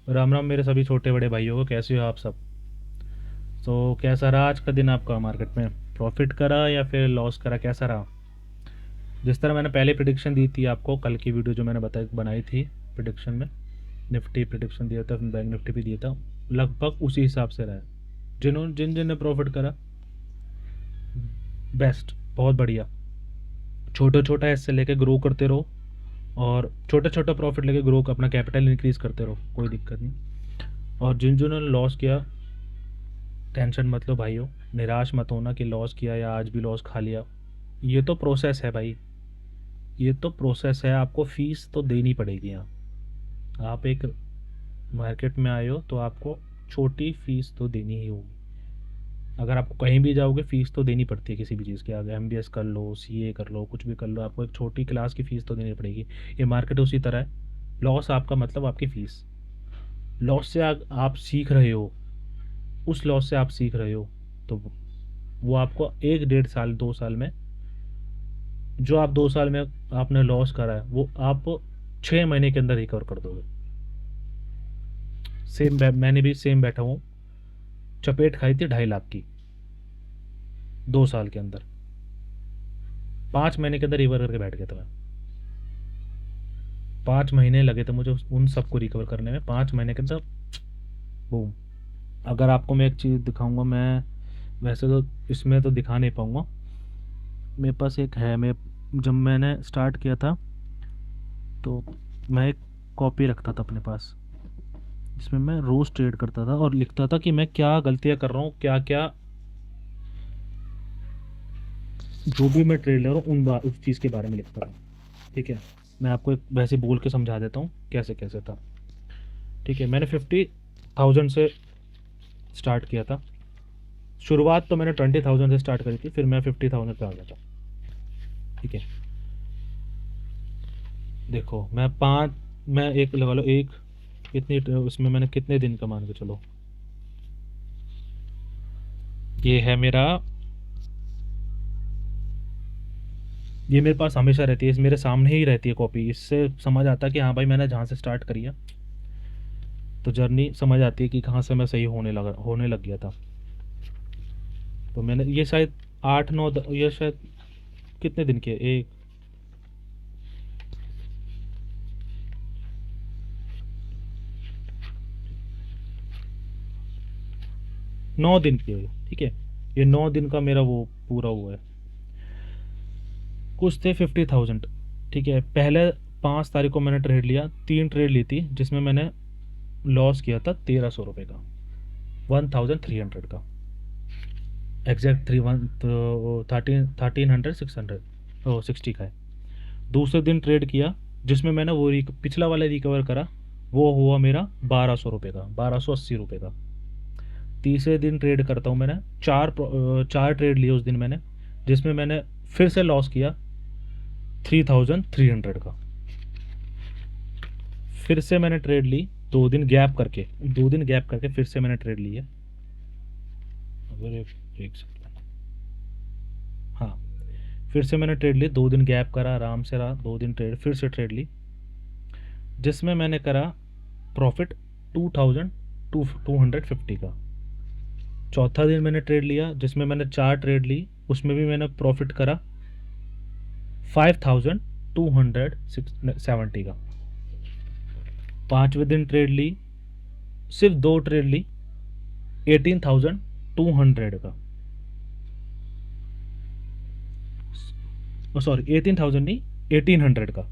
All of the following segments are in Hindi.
राम राम मेरे सभी छोटे बड़े भाइयों को, कैसे हो आप सब। तो कैसा रहा आज का दिन आपका मार्केट में? प्रॉफिट करा या फिर लॉस करा, कैसा रहा? जिस तरह मैंने पहले प्रिडिक्शन दी थी आपको, कल की वीडियो जो मैंने बनाई थी प्रिडिक्शन में, निफ्टी प्रिडिक्शन दिया था, बैंक निफ्टी भी दिया था, लगभग उसी हिसाब से रहा है। जिन जिन ने प्रॉफिट करा, बेस्ट, बहुत बढ़िया। छोटा छोटा हिस्से लेके ग्रो करते रहो, और छोटा छोटा प्रॉफिट लेके ग्रो अपना कैपिटल इंक्रीज करते रहो, कोई दिक्कत नहीं। और जिन जिन्होंने लॉस किया, टेंशन मत लो भाइयों, निराश मत होना कि लॉस किया या आज भी लॉस खा लिया। ये तो प्रोसेस है भाई, ये तो प्रोसेस है, आपको फीस तो देनी पड़ेगी यहाँ। आप एक मार्केट में आए हो तो आपको छोटी फीस तो देनी ही होगी। अगर आपको कहीं भी जाओगे फीस तो देनी पड़ती है किसी भी चीज़ की। अगर एमबीएस कर लो, सीए कर लो, कुछ भी कर लो, आपको एक छोटी क्लास की फ़ीस तो देनी पड़ेगी। ये मार्केट उसी तरह है। लॉस आपका मतलब आपकी फ़ीस। लॉस से आप सीख रहे हो, उस लॉस से आप सीख रहे हो, तो वो आपको 1 डेढ़ साल 2 साल में, जो आप 2 साल में आपने लॉस करा है वो आप 6 महीने के अंदर रिकवर कर दोगे। मैंने भी सेम बैठा हूँ, चपेट खाई थी 2.5 लाख की 2 साल के अंदर, 5 महीने के अंदर रिकवर करके बैठ गया था मैं। 5 महीने लगे थे मुझे उन सबको रिकवर करने में, 5 महीने के अंदर बूम। अगर आपको मैं एक चीज़ दिखाऊंगा, मैं वैसे तो इसमें तो दिखा नहीं पाऊंगा, मेरे पास एक है। मैं जब मैंने स्टार्ट किया था तो मैं एक कॉपी रखता था अपने पास, जिसमें मैं रोज़ ट्रेड करता था और लिखता था कि मैं क्या गलतियाँ कर रहा हूँ, क्या क्या, जो भी मैं ट्रेड ले रहा हूँ उस चीज़ के बारे में लिखता था। ठीक है, मैं आपको एक वैसे बोल के समझा देता हूँ कैसे कैसे था। ठीक है, मैंने 50,000 से स्टार्ट किया था। शुरुआत तो मैंने 20,000 से स्टार्ट करी थी, फिर मैं 50,000 पे आ गया था। ठीक है, देखो मैं एक लगा लो, एक कितनी उसमें मैंने कितने दिन का मान के चलो, ये है मेरा, ये मेरे पास हमेशा रहती है, इस मेरे सामने ही रहती है कॉपी। इससे समझ आता है कि हाँ भाई मैंने जहाँ से स्टार्ट करी है, तो जर्नी समझ आती है कि कहाँ से मैं सही होने लग गया था। तो मैंने ये शायद 8 9 ये शायद कितने दिन के, एक 9 दिन के। ठीक है, ये 9 दिन का मेरा वो पूरा हुआ है। कुछ थे 50,000। ठीक है, पहले 5 तारीख को मैंने ट्रेड लिया, 3 ट्रेड ली थी, जिसमें मैंने लॉस किया था 1,300 रुपये का, 1,300 का एग्जैक्ट, 1360 का है। दूसरे दिन ट्रेड किया, जिसमें मैंने वो पिछला वाला रिकवर करा, वो हुआ मेरा 1,200 रुपये का, 1,280 रुपये का। तीसरे दिन ट्रेड करता हूँ मैंने, चार ट्रेड लिए उस दिन मैंने, जिसमें मैंने फिर से लॉस किया 3,300 का। फिर से मैंने ट्रेड ली 2 दिन गैप करके फिर से मैंने ट्रेड ली है। अगर एक सेकंड, हाँ, फिर से मैंने ट्रेड ली, 2 दिन गैप करा, आराम से रहा, 2 दिन ट्रेड, फिर से ट्रेड ली, जिसमें मैंने करा प्रॉफिट 2,250 का। चौथा दिन मैंने ट्रेड लिया, जिसमें मैंने 4 ट्रेड ली, उसमें भी मैंने प्रॉफिट करा 5,270 का। पाँचवें दिन ट्रेड ली, सिर्फ 2 ट्रेड ली, 18,200 का। सॉरी, 18,000 नहीं, 1,800 का।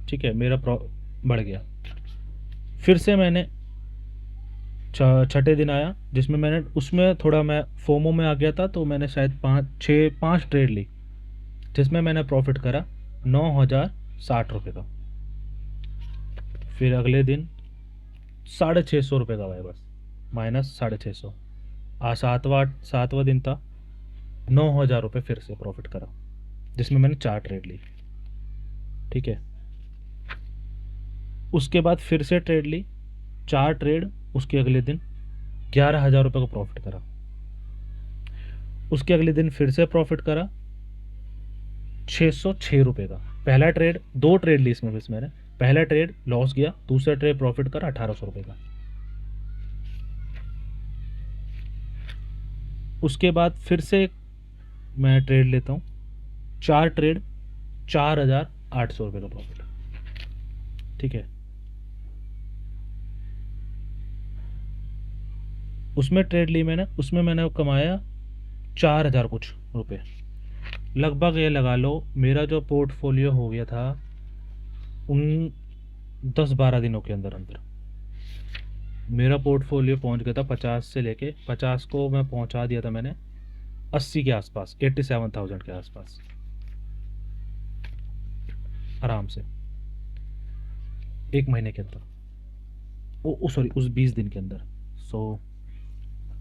ठीक है, मेरा बढ़ गया। फिर से मैंने छठे दिन आया, जिसमें मैंने उसमें थोड़ा मैं फोमो में आ गया था, तो मैंने शायद 5 ट्रेड ली, जिसमें मैंने प्रॉफिट करा 9,060 रुपये का। फिर अगले दिन 650 रुपये का भाई, बस -650। आज सातवां दिन था, 9,000 रुपये फिर से प्रॉफिट करा, जिसमें मैंने 4 ट्रेड ली। ठीक है, उसके बाद फिर से ट्रेड ली, 4 ट्रेड, उसके अगले दिन 11,000 रुपये का प्रॉफिट करा। उसके अगले दिन फिर से प्रॉफिट करा 606 रुपये का। पहला ट्रेड, 2 ट्रेड ली इसमें, मैंने पहला ट्रेड लॉस गया, दूसरा ट्रेड प्रॉफिट करा 1,800 रुपये का। उसके बाद फिर से मैं ट्रेड लेता हूँ, 4 ट्रेड, 4,800 रुपये का प्रॉफिट। ठीक है, उसमें ट्रेड ली मैंने, उसमें मैंने कमाया 4,000 कुछ रुपये। लगभग ये लगा लो मेरा जो पोर्टफोलियो हो गया था उन 10-12 दिनों के अंदर अंदर मेरा पोर्टफोलियो पहुंच गया था 50 से लेके 50 को मैं पहुंचा दिया था मैंने 80 के आसपास, 87,000 के आसपास आराम से, एक महीने के अंदर। ओ सॉरी, उस 20 दिन के अंदर। सो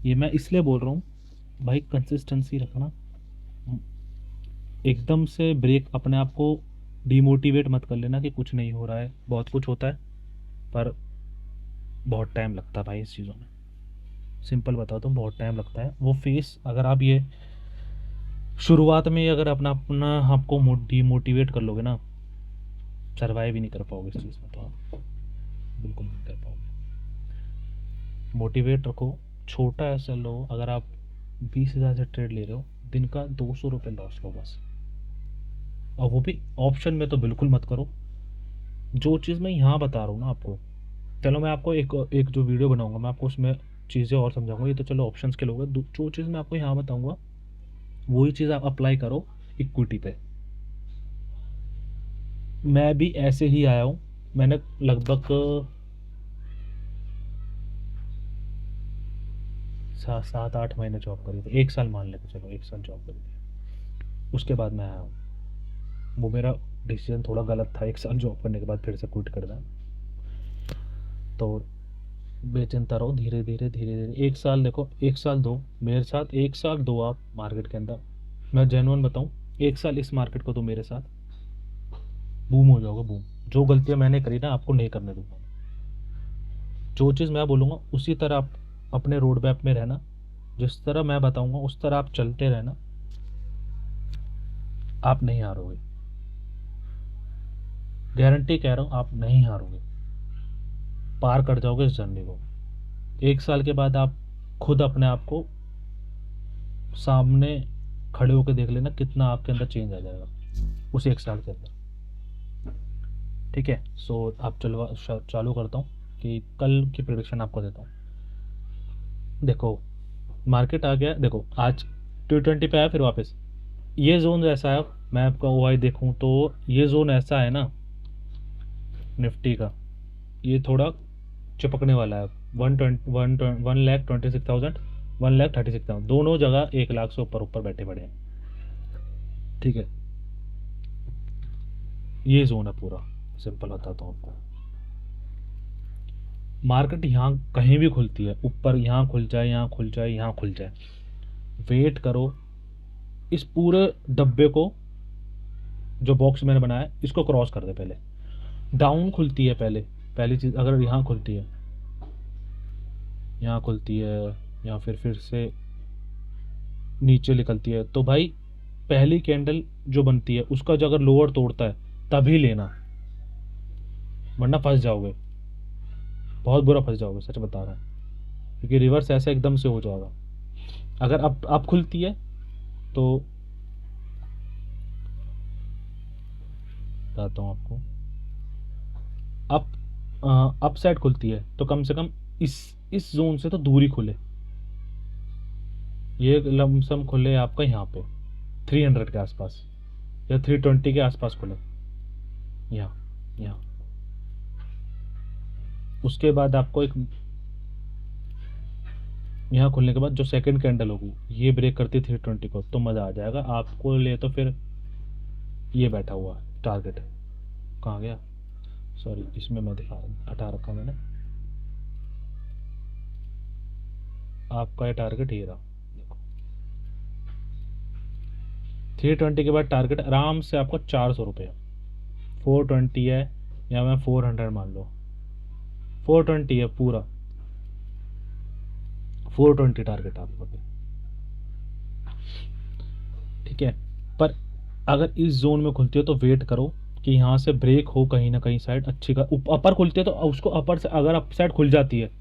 ये मैं इसलिए बोल रहा हूँ भाई, कंसिस्टेंसी रखना, एकदम से ब्रेक, अपने आप को डिमोटिवेट मत कर लेना कि कुछ नहीं हो रहा है, बहुत कुछ होता है पर बहुत टाइम लगता है भाई इस चीज़ों में। सिंपल बताओ तो बहुत टाइम लगता है वो फेस। अगर आप ये शुरुआत में अगर अपना अपना आपको डिमोटिवेट कर लोगे ना, सर्वाइव ही नहीं कर पाओगे इस चीज़ में, तो आप बिल्कुल नहीं कर पाओगे। मोटिवेट रखो, छोटा ऐसा लो। अगर आप 20,000 से ट्रेड ले रहे हो, दिन का 200 रुपये लॉस लो बस, और वो भी ऑप्शन में तो बिल्कुल मत करो। जो चीज़ मैं यहाँ बता रहा हूँ ना आपको, चलो मैं आपको एक एक जो वीडियो बनाऊंगा मैं आपको उसमें चीज़ें और समझाऊंगा, ये तो चलो ऑप्शंस के लोग, जो चीज़ मैं आपको यहाँ बताऊंगा वही चीज़ आप अप्लाई करो इक्विटी पे। मैं भी ऐसे ही आया हूँ, मैंने लगभग 7-8 महीने जॉब करी थी, 1 साल मान लेते चलो, 1 साल जॉब करी थी, उसके बाद मैं आया हूँ। वो मेरा डिसीजन थोड़ा गलत था, 1 साल जॉब करने के बाद फिर से क्विट कर देना। तो बेचिंता रहो, धीरे धीरे धीरे धीरे, 1 साल देखो, 1 साल दो मेरे साथ, 1 साल दो आप मार्केट के अंदर, मैं जेन्युइन बताऊँ, 1 साल इस मार्केट को दो मेरे साथ, बूम हो जाओगे बूम। जो गलतियाँ मैंने करी ना आपको नहीं करने दूंगा, जो चीज़ मैं बोलूँगा उसी तरह आप अपने रोड मैप में रहना, जिस तरह मैं बताऊँगा उस तरह आप चलते रहना, आप नहीं हारोगे, गारंटी कह रहा हूँ, आप नहीं हारोगे, पार कर जाओगे इस जर्नी को। 1 साल के बाद आप खुद अपने आप को सामने खड़े होकर देख लेना कितना आपके अंदर चेंज आ जाएगा उस 1 साल के अंदर। ठीक है, सो आप चालू करता हूँ कि कल की प्रेडिक्शन आपको देता हूँ। देखो मार्केट आ गया, देखो आज 220 पे आया, फिर वापस ये जोन ऐसा है, मैं आपका ओआई देखूँ तो ये जोन ऐसा है ना निफ्टी का, ये थोड़ा चिपकने वाला है, 1,26,000, 1,36,000, दोनों जगह 1 लाख से ऊपर ऊपर बैठे पड़े हैं। ठीक है, ये जोन है पूरा, सिंपल बताता हूँ आपको। मार्केट यहाँ कहीं भी खुलती है, ऊपर यहाँ खुल जाए, यहाँ खुल जाए, यहाँ खुल जाए, वेट करो, इस पूरे डब्बे को, जो बॉक्स मैंने बनाया इसको क्रॉस कर दे पहले। डाउन खुलती है पहले, पहली चीज़ अगर यहाँ खुलती है, यहाँ खुलती है, या फिर से नीचे निकलती है, तो भाई पहली कैंडल जो बनती है उसका जो अगर लोअर तोड़ता है तभी लेना, वरना फंस जाओगे, बहुत बुरा फंस जाओगे, सच बता रहा है, क्योंकि रिवर्स ऐसे एकदम से हो जाएगा। अगर अब खुलती है तो बताता हूँ आपको, अप साइड खुलती है तो कम से कम इस जोन से तो दूरी खुले, ये लमसम खुले आपका यहाँ पे 300 के आसपास या 320 के आसपास खुले, यहाँ। उसके बाद आपको एक यहाँ खुलने के बाद जो सेकंड कैंडल होगी ये ब्रेक करती है 320 को, तो मज़ा आ जाएगा आपको ले। तो फिर ये बैठा हुआ टारगेट कहाँ गया, सॉरी इसमें मैं हटा रखा मैंने, आपका ये टारगेट ये रहा, देखो 320 के बाद टारगेट आराम से आपको 400 रुपये, 420 है या मैं 400 मान लो, 420 है पूरा, 420 टारगेट आपका भी। ठीक है, पर अगर इस जोन में खुलती है तो वेट करो कि यहाँ से ब्रेक हो कहीं ना कहीं साइड अच्छी का, अपर खुलती है तो उसको अपर से अगर अप साइड खुल जाती है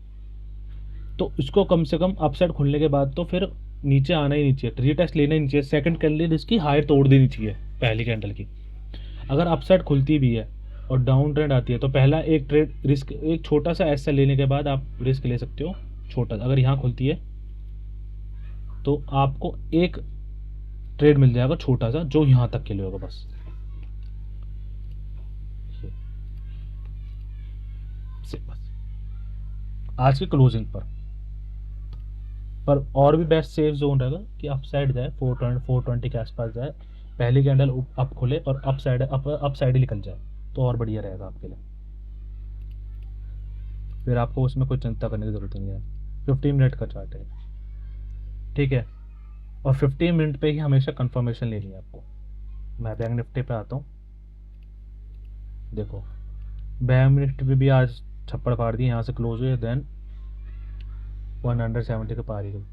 तो इसको कम से कम अप साइड खुलने के बाद तो फिर नीचे आना ही नहीं चाहिए, रीटेस्ट लेना ही नहीं चाहिए, सेकंड कैंडल इसकी हाई तोड़ देनी चाहिए पहली कैंडल की। अगर अपसाइड खुलती भी है और डाउन ट्रेंड आती है तो पहला एक ट्रेड रिस्क, एक छोटा सा ऐसा लेने के बाद आप रिस्क ले सकते हो छोटा। अगर यहाँ खुलती है तो आपको एक ट्रेड मिल जाएगा छोटा सा, जो यहाँ तक के लिए होगा बस। आज की क्लोजिंग पर और भी बेस्ट सेफ जोन रहेगा कि अप साइड जाए, 420 के आसपास जाए, पहली कैंडल अप खुले और अप साइड ही निकल जाए तो और बढ़िया रहेगा आपके लिए। फिर आपको उसमें कोई चिंता करने की ज़रूरत नहीं है। 15 मिनट का चार्ट है, ठीक है, और 15 मिनट पे ही हमेशा कंफर्मेशन लेनी है आपको। मैं बैंक निफ्टी पे आता हूँ, देखो बैंक निफ्टी पे भी आज छप्पड़ फाड़ दी, यहाँ से क्लोज हुए, देन 170 के पार ही गई।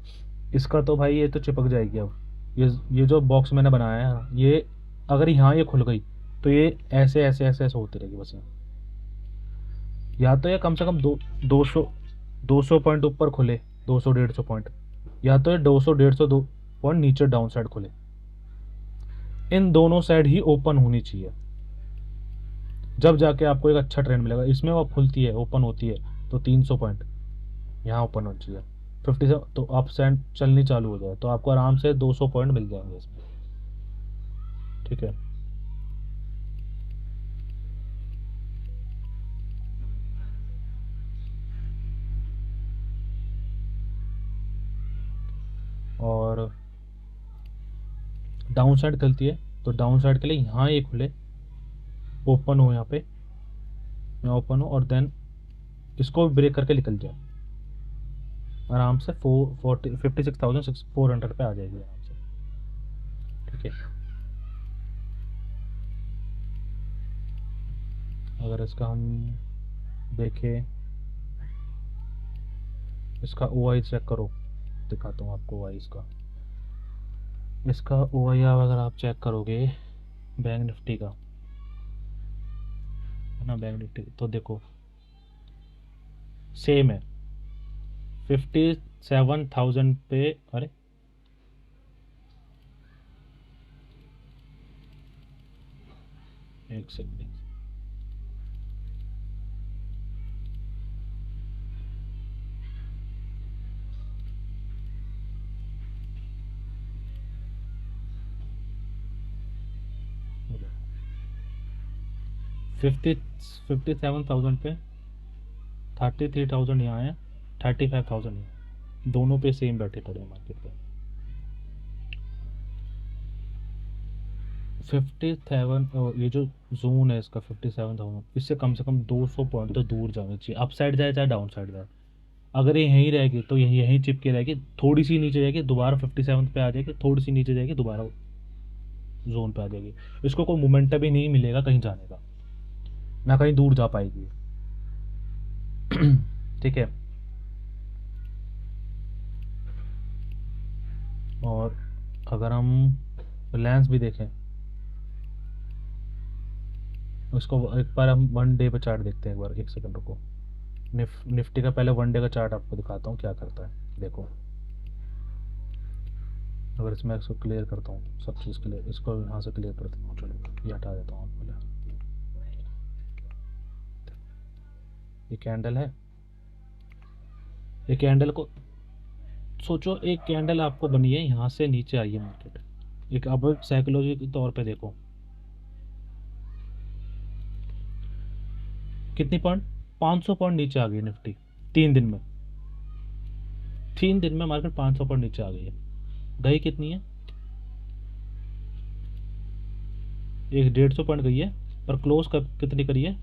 इसका तो भाई ये तो चिपक जाएगी अब। ये जो बॉक्स मैंने बनाया है, ये अगर यहाँ ये खुल गई तो ये ऐसे ऐसे ऐसे ऐसे होती रहेगी बस। या तो ये कम से कम 200 पॉइंट ऊपर खुले, 200-150 पॉइंट, या तो ये 200-150 पॉइंट नीचे डाउन साइड खुले। इन दोनों साइड ही ओपन होनी चाहिए, जब जाके आपको एक अच्छा ट्रेंड मिलेगा। इसमें वो खुलती है, ओपन होती है तो 300 पॉइंट यहाँ ओपन होनी चाहिए, 50 से तो अप साइड चलनी चालू हो जाए तो आपको आराम से 200 पॉइंट मिल जाएंगे इसमें, ठीक है। और डाउन साइड खुलती है तो डाउन साइड के लिए यहाँ ये खुले, ओपन हो यहाँ पे, यहाँ ओपन हो और देन इसको ब्रेक करके निकल जाए आराम से 56,400 पे आ जाएगी आराम से, ठीक है। अगर इसका हम देखें, इसका OI चेक करो, दिखाता हूँ आपको OI इसका OI अगर आप चेक करोगे बैंक निफ्टी का, है ना, बैंक निफ्टी तो देखो सेम है 57,000 पे। अरे एक सेकंड, 57,000 पे, 33,000 यहाँ है, 35,000 यहाँ, दोनों पे सेम बैठे पड़े हैं मार्केट पे। 57, ये जो जोन है इसका 57,000, इससे कम से कम 200 पॉइंट तो दूर जाना चाहिए, अप साइड जाए चाहे डाउन साइड जाए। अगर ये यहीं रहेगी तो यहीं यहीं चिपके रहेगी, थोड़ी सी नीचे जाएगी दोबारा 57 पे आ जाएगी, थोड़ी सी नीचे जाएगी दोबारा जोन पे आ जाएगी। इसको कोई मोमेंटम भी नहीं मिलेगा कहीं जाने का, ना कहीं दूर जा पाएगी, ठीक है। और अगर हम रिलायंस भी देखें, उसको एक बार हम 1 डे पे चार्ट देखते हैं, एक बार, एक सेकंड रुको। निफ्टी का पहले 1 डे का चार्ट आपको दिखाता हूँ क्या करता है, देखो। अगर इसमें इसको क्लियर करता हूँ, सब चीज़ क्लियर, इसको यहाँ से क्लियर करता हूँ, चलो ये हटा देता हूँ आपको। ये कैंडल है, ये कैंडल को सोचो, एक कैंडल आपको बनी है, यहाँ से नीचे आई है मार्केट, एक अब साइकोलॉजी के तौर पे देखो कितनी पॉइंट, 500 पॉइंट नीचे आ गई निफ्टी 3 दिन में। 3 दिन में मार्केट 500 पॉइंट नीचे आ गई है। गई कितनी है, एक 150 पॉइंट गई है, पर क्लोज कितनी करी है,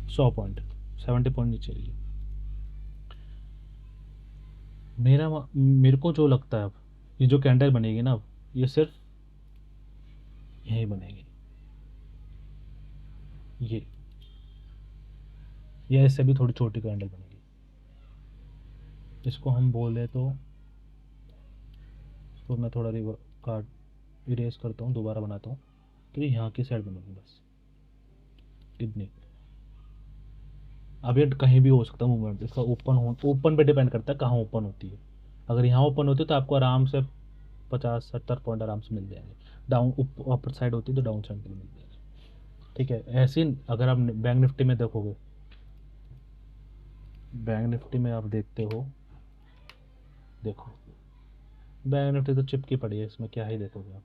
100 पॉइंट, 70 पॉइंट नीचे गई है। मेरे को जो लगता है अब ये जो कैंडल बनेगी ना, अब ये सिर्फ यही बनेगी, ये या इससे भी थोड़ी छोटी कैंडल बनेगी। इसको हम बोले तो मैं थोड़ा रिवर कार्ड इरेज करता हूँ, दोबारा बनाता हूँ। तो ये यहाँ की साइड बनेगी बस इतनी। अब ये कहीं भी हो सकता है मूवमेंट, इसका ओपन पे डिपेंड करता है कहाँ ओपन होती है। अगर यहाँ ओपन होती है तो आपको आराम से 50-70 पॉइंट आराम से मिल जाएंगे। डाउन अपर साइड होती है तो डाउन साइड भी मिल जाएंगे। ठीक है, ऐसे ही अगर आप बैंक निफ्टी में देखोगे, बैंक निफ्टी में आप देखते हो, देखो बैंक निफ्टी तो चिपकी पड़ी है, इसमें क्या ही देखोगे आप,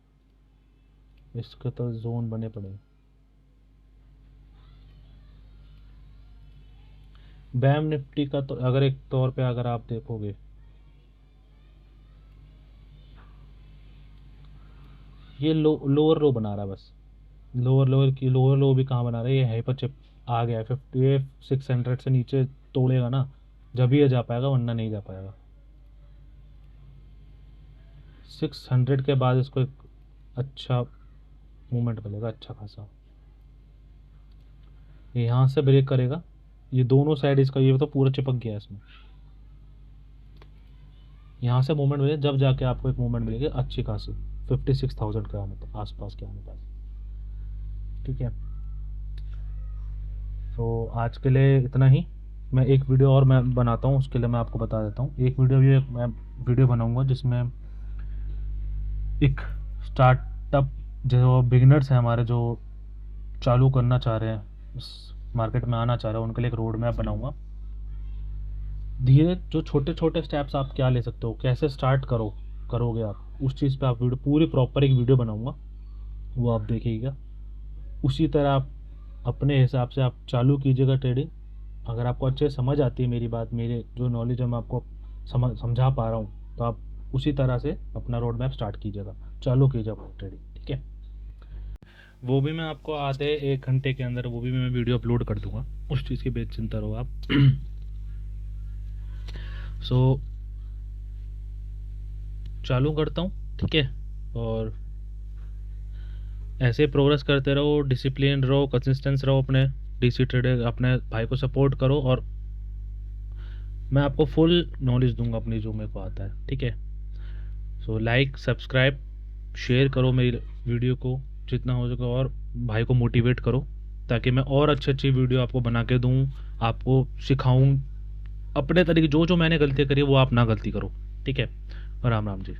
इसके तो जोन बने पड़े हैं। बैंक निफ्टी का तो अगर एक तौर पे अगर आप देखोगे, ये लोअर लो बना रहा है बस। लोअर लो भी कहाँ बना रहा है, ये है पर चिप आ गया है 5600 से नीचे तोड़ेगा ना, जब ही ये जा पाएगा, वरना नहीं जा पाएगा। 600 के बाद इसको एक अच्छा मूवमेंट मिलेगा, अच्छा खासा। ये यहाँ से ब्रेक करेगा, ये दोनों साइड इसका, ये तो पूरा चिपक गया है इसमें। यहाँ से मूवमेंट मिलेगा, जब जाके आपको एक मूवमेंट मिलेगी अच्छी खासी 56,000 के आसपास के आने पास। ठीक है, तो आज के लिए इतना ही। मैं एक वीडियो और मैं बनाता हूँ, उसके लिए मैं आपको बता देता हूँ। एक वीडियो भी मैं वीडियो बनाऊँगा जिसमें एक स्टार्टअप जो बिगिनर्स हैं हमारे, जो चालू करना चाह रहे हैं, इस मार्केट में आना चाह रहे हैं, उनके लिए एक रोड मैप बनाऊँगा। धीरे जो छोटे छोटे स्टेप्स आप क्या ले सकते हो, कैसे स्टार्ट करोगे आप, उस चीज़ पे आप वीडियो पूरी प्रॉपर एक वीडियो बनाऊँगा, वो आप देखिएगा। उसी तरह आप अपने हिसाब से आप चालू कीजिएगा ट्रेडिंग। अगर आपको अच्छे से समझ आती है मेरी बात, मेरे जो नॉलेज है मैं आपको समझा पा रहा हूँ, तो आप उसी तरह से अपना रोड मैप स्टार्ट कीजिएगा, चालू कीजिएगा ट्रेडिंग। ठीक है, वो भी मैं आपको आधे 1 घंटे के अंदर वो भी मैं वीडियो अपलोड कर दूंगा, उस चीज़ की बेचिंता रहो आप। सो चालू करता हूँ, ठीक है, और ऐसे प्रोग्रेस करते रहो, डिसिप्लिन रहो, कंसिस्टेंस रहो, अपने डीसी ट्रेडर अपने भाई को सपोर्ट करो, और मैं आपको फुल नॉलेज दूंगा अपनी जो मेरे को आता है। ठीक है, सो लाइक सब्सक्राइब शेयर करो मेरी वीडियो को जितना हो सके, और भाई को मोटिवेट करो ताकि मैं और अच्छी अच्छी वीडियो आपको बना के दूँ, आपको सिखाऊँ अपने तरीके। जो जो मैंने गलतियाँ करी वो आप ना गलती करो। ठीक है, और राम राम जी।